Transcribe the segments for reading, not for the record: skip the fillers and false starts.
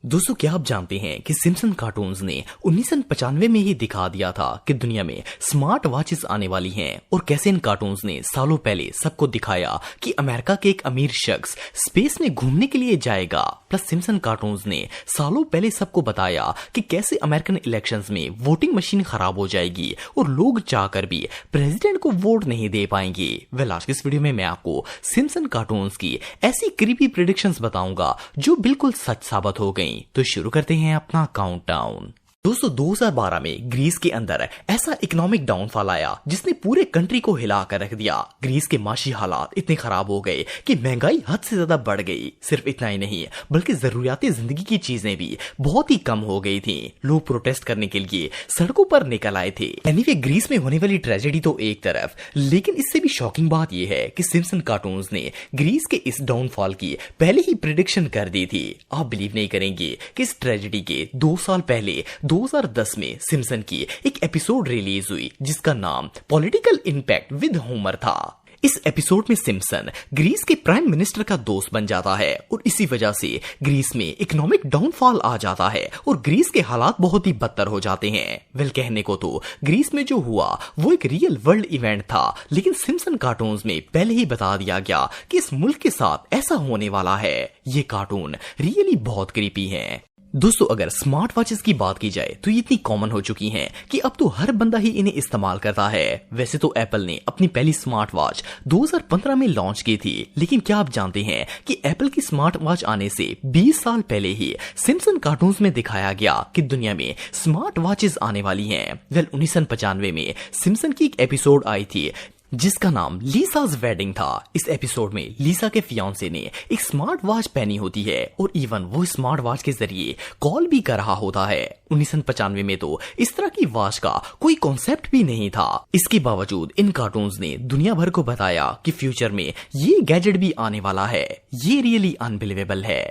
दोस्तों, क्या आप जानते हैं कि सिम्पसन कार्टून्स ने 1995 में ही दिखा दिया था कि दुनिया में स्मार्ट वॉचेस आने वाली हैं और कैसे इन कार्टून्स ने सालों पहले सबको दिखाया कि अमेरिका के एक अमीर शख्स स्पेस में घूमने के लिए जाएगा। प्लस सिम्पसन कार्टून्स ने सालों पहले सबको बताया कि कैसे अमेरिकन इलेक्शंस में वोटिंग मशीन खराब हो जाएगी और लोग चाहकर भी प्रेसिडेंट को वोट नहीं दे पाएंगे। आज की इस वीडियो में मैं आपको सिम्पसन कार्टून्स की ऐसी क्रीपी प्रेडिक्शंस बताऊंगा जो बिल्कुल सच साबित हो गई। तो शुरू करते हैं अपना काउंटडाउन। दोस्तों, 2012 में ग्रीस के अंदर ऐसा इकोनॉमिक डाउनफॉल आया जिसने पूरे कंट्री को हिला कर रख दिया। ग्रीस के माशी हालात इतने खराब हो गए कि महंगाई हद से ज्यादा बढ़ गई। सिर्फ इतना ही नहीं बल्कि जरूरियाती जिंदगी की चीजें भी बहुत ही कम हो गई थी। लोग प्रोटेस्ट करने के लिए सड़कों पर निकल आए थे। एनीवे, ग्रीस में होने वाली ट्रेजेडी तो एक तरफ, लेकिन इससे भी शॉकिंग बात यह है कि सिम्पसन कार्टून्स ने ग्रीस के इस डाउनफॉल की पहले ही प्रिडिक्शन कर दी थी। आप बिलीव नहीं करेंगे कि इस ट्रेजेडी के 2 साल पहले 2010 में सिम्पसन की एक एपिसोड रिलीज हुई जिसका नाम पॉलिटिकल इंपैक्ट विद होमर था। इस एपिसोड में सिम्पसन ग्रीस के प्राइम मिनिस्टर का दोस्त बन जाता है और इसी वजह से ग्रीस में इकोनॉमिक डाउनफॉल आ जाता है और ग्रीस के हालात बहुत ही बदतर हो जाते हैं। कहने को तो ग्रीस में जो हुआ वो एक रियल वर्ल्ड इवेंट था, लेकिन सिम्पसन कार्टून्स में पहले ही बता दिया गया कि इस मुल्क के साथ ऐसा होने वाला है। ये कार्टून रियली बहुत क्रीपी है। दोस्तों, अगर स्मार्ट वॉचेस की बात की जाए तो ये इतनी कॉमन हो चुकी हैं कि अब तो हर बंदा ही इन्हें इस्तेमाल करता है। वैसे तो एप्पल ने अपनी पहली स्मार्ट वॉच 2015 में लॉन्च की थी, लेकिन क्या आप जानते हैं कि एप्पल की स्मार्ट वॉच आने से 20 साल पहले ही सिम्पसन कार्टून्स में दिखाया गया कि दुनिया में स्मार्ट वॉचेस आने वाली हैं। 1995 में सिम्पसन की एक एपिसोड आई थी जिसका नाम लीसा's वेडिंग था। इस एपिसोड में लीसा के फियांसे ने एक स्मार्ट वॉच पहनी होती है और इवन वो स्मार्ट वॉच के जरिए कॉल भी कर रहा होता है। 1995 में तो इस तरह की वॉच का कोई कॉन्सेप्ट भी नहीं था। इसके बावजूद इन कार्टून्स ने दुनिया भर को बताया कि फ्यूचर में ये गैजेट भी आने वाला है। ये रियली अनबिलीवेबल है।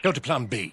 Go to plan B.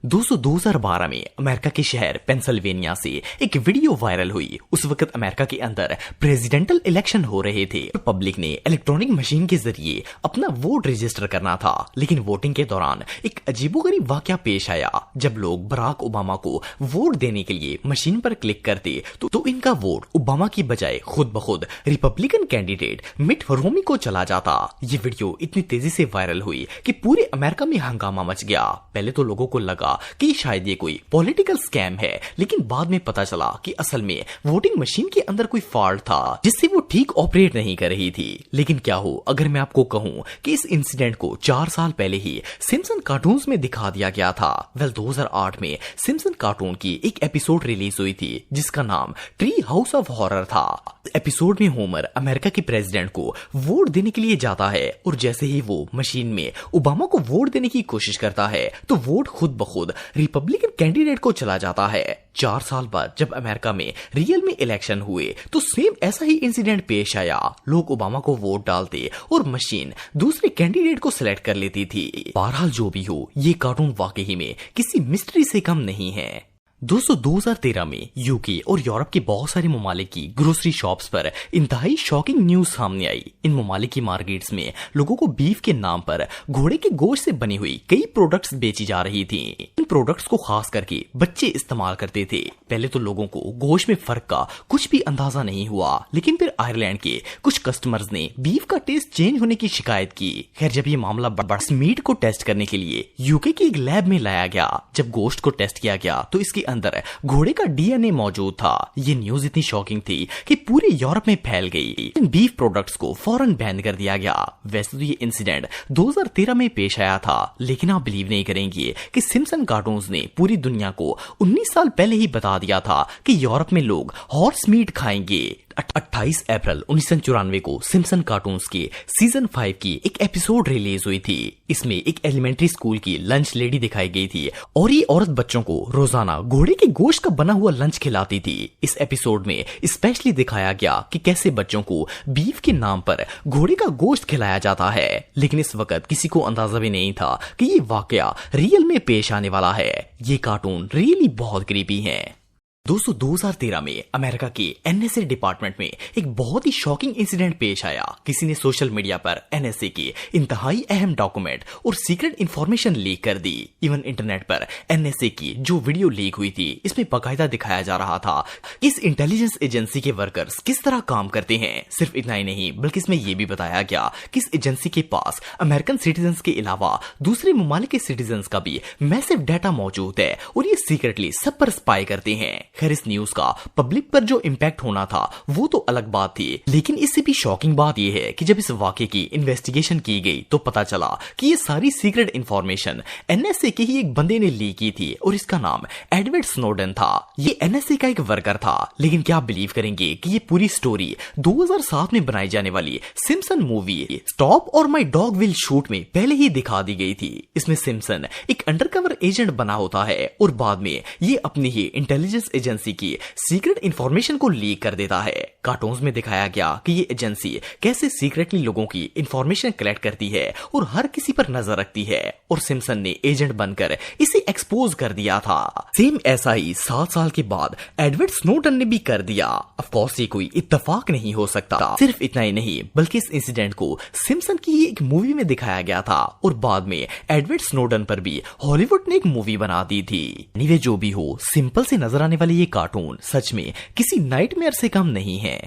2012 में अमेरिका के शहर पेंसिल्वेनिया से एक वीडियो वायरल हुई। उस वक्त अमेरिका के अंदर प्रेसिडेंटल इलेक्शन हो रहे थे। पब्लिक ने इलेक्ट्रॉनिक मशीन के जरिए अपना वोट रजिस्टर करना था, लेकिन वोटिंग के दौरान एक अजीबोगरीब वाकया पेश आया। जब लोग बराक ओबामा को वोट देने के लिए मशीन पर क्लिक करते तो इनका वोट ओबामा की बजाय खुद ब खुद रिपब्लिकन कैंडिडेट मिट रोमनी को चला जाता। ये वीडियो इतनी तेजी से वायरल हुई कि पूरे अमेरिका में हंगामा मच गया। पहले तो लोगों को लगा कि शायद ये कोई पॉलिटिकल स्कैम है, लेकिन बाद में पता चला कि असल में वोटिंग मशीन के अंदर कोई फॉल्ट था जिससे वो ठीक ऑपरेट नहीं कर रही थी। लेकिन क्या हो अगर मैं आपको कहूं कि इस इंसिडेंट को 4 साल पहले ही सिम्पसन कार्टून्स में दिखा दिया गया था। 2008 में सिम्पसन कार्टून की एक एपिसोड रिलीज हुई थी जिसका नाम ट्री हाउस ऑफ हॉरर था। एपिसोड में होमर अमेरिका के प्रेसिडेंट को वोट देने के लिए जाता है और जैसे ही वो मशीन में ओबामा को वोट देने की कोशिश करता है तो वोट खुद ब खुद रिपब्लिकन कैंडिडेट को चला जाता है। 4 साल बाद जब अमेरिका में रियल में इलेक्शन हुए तो सेम ऐसा ही इंसिडेंट पेश आया। लोग ओबामा को वोट डालते और मशीन दूसरे कैंडिडेट को सिलेक्ट कर लेती थी। बहरहाल जो भी हो, ये कार्टून वाकई में किसी मिस्ट्री से कम नहीं है। दोस्तों, 2013 में यूके और यूरोप के बहुत सारे ममालिक की ग्रोसरी शॉप्स पर इंतहाई शॉकिंग न्यूज सामने आई। इन ममालिक की मार्केट्स में लोगों को बीफ के नाम पर घोड़े के गोश्त से बनी हुई कई प्रोडक्ट्स बेची जा रही थी। इन प्रोडक्ट्स को खास करके बच्चे इस्तेमाल करते थे। पहले तो लोगों को गोश्त में फर्क का कुछ भी अंदाजा नहीं हुआ, लेकिन फिर आयरलैंड के कुछ कस्टमर्स ने बीफ का टेस्ट चेंज होने की शिकायत की। खैर, जब ये मामला बढ़ा मीट को टेस्ट करने के लिए यूके की एक लैब में लाया गया। जब गोश्त को टेस्ट किया गया तो इसके अंदर घोड़े का डीएनए मौजूद था। ये न्यूज इतनी शॉकिंग थी कि पूरे यूरोप में फैल गई। इन बीफ प्रोडक्ट्स को फौरन बैन कर दिया गया। वैसे तो ये इंसिडेंट 2013 में पेश आया था, लेकिन आप बिलीव नहीं करेंगे कि सिम्पसन कार्टून्स ने पूरी दुनिया को 19 साल पहले ही बता दिया था कि यूरोप में लोग हॉर्स मीट खाएंगे। 28 अप्रैल 1994 को सिम्पसन कार्टून्स के सीजन 5 की एक एपिसोड रिलीज हुई थी। इसमें एक एलिमेंट्री स्कूल की लंच लेडी दिखाई गई थी और ये औरत बच्चों को रोजाना घोड़े के गोश्त का बना हुआ लंच खिलाती थी। इस एपिसोड में स्पेशली दिखाया गया कि कैसे बच्चों को बीफ के नाम पर घोड़े का गोश्त खिलाया जाता है, लेकिन इस वक्त किसी को अंदाजा भी नहीं था कि ये वाकया रियल में पेश आने वाला है। ये कार्टून रियली बहुत क्रीपी है। दोस्तों 2013 में अमेरिका के एनएसए डिपार्टमेंट में एक बहुत ही शॉकिंग इंसिडेंट पेश आया। किसी ने सोशल मीडिया पर एनएसए की इंतहाई अहम डॉक्यूमेंट और सीक्रेट इंफॉर्मेशन लीक कर दी। इवन इंटरनेट पर एनएसए की जो वीडियो लीक हुई थी इसमें बाकायदा दिखाया जा रहा था इस इंटेलिजेंस एजेंसी के वर्कर्स किस तरह काम करते हैं। सिर्फ इतना ही नहीं बल्कि इसमें यह भी बताया गया कि इस एजेंसी के पास अमेरिकन सिटीजन के अलावा दूसरे ममालिक के सिटीजन का भी मैसिव डाटा मौजूद है और ये सीक्रेटली सब पर स्पाई करते हैं। खैर इस न्यूज का पब्लिक पर जो इंपैक्ट होना था वो तो अलग बात थी, लेकिन इससे भी शॉकिंग बात यह है कि जब इस वाकये की इन्वेस्टिगेशन की गई तो पता चला कि ये सारी सीक्रेट इंफॉर्मेशन एनएसए के ही एक बंदे ने लीक की थी और इसका नाम एडवर्ड स्नोडन था। ये एनएसए का एक वर्कर था। लेकिन क्या आप बिलीव करेंगे कि ये पूरी स्टोरी 2007 में बनाई जाने वाली सिम्पसन मूवी स्टॉप और माय डॉग विल शूट में पहले ही दिखा दी गई थी। इसमें सिम्पसन एक अंडरकवर एजेंट बना होता है और बाद में ये अपनी ही इंटेलिजेंस एजेंसी की सीक्रेट इंफॉर्मेशन को लीक कर देता है। कार्टून्स में दिखाया गया कि ये एजेंसी कैसे सीक्रेटली लोगों की इंफॉर्मेशन कलेक्ट करती है और हर किसी पर नजर रखती है और सिम्पसन ने एजेंट बनकर इसे एक्सपोज कर दिया था। सेम ऐसा ही 7 साल के बाद एडवर्ड स्नोडन ने भी कर दिया। ऑफ कोर्स ये कोई इत्तेफाक नहीं हो सकता। सिर्फ इतना ही नहीं बल्कि इस इंसिडेंट को सिम्पसन की एक मूवी में दिखाया गया था और बाद में एडवर्ड स्नोडन पर भी हॉलीवुड ने एक मूवी बना दी थी। जो भी हो, सिंपल से नजर आने वाली ये कार्टून सच में किसी नाइटमेयर से कम नहीं है।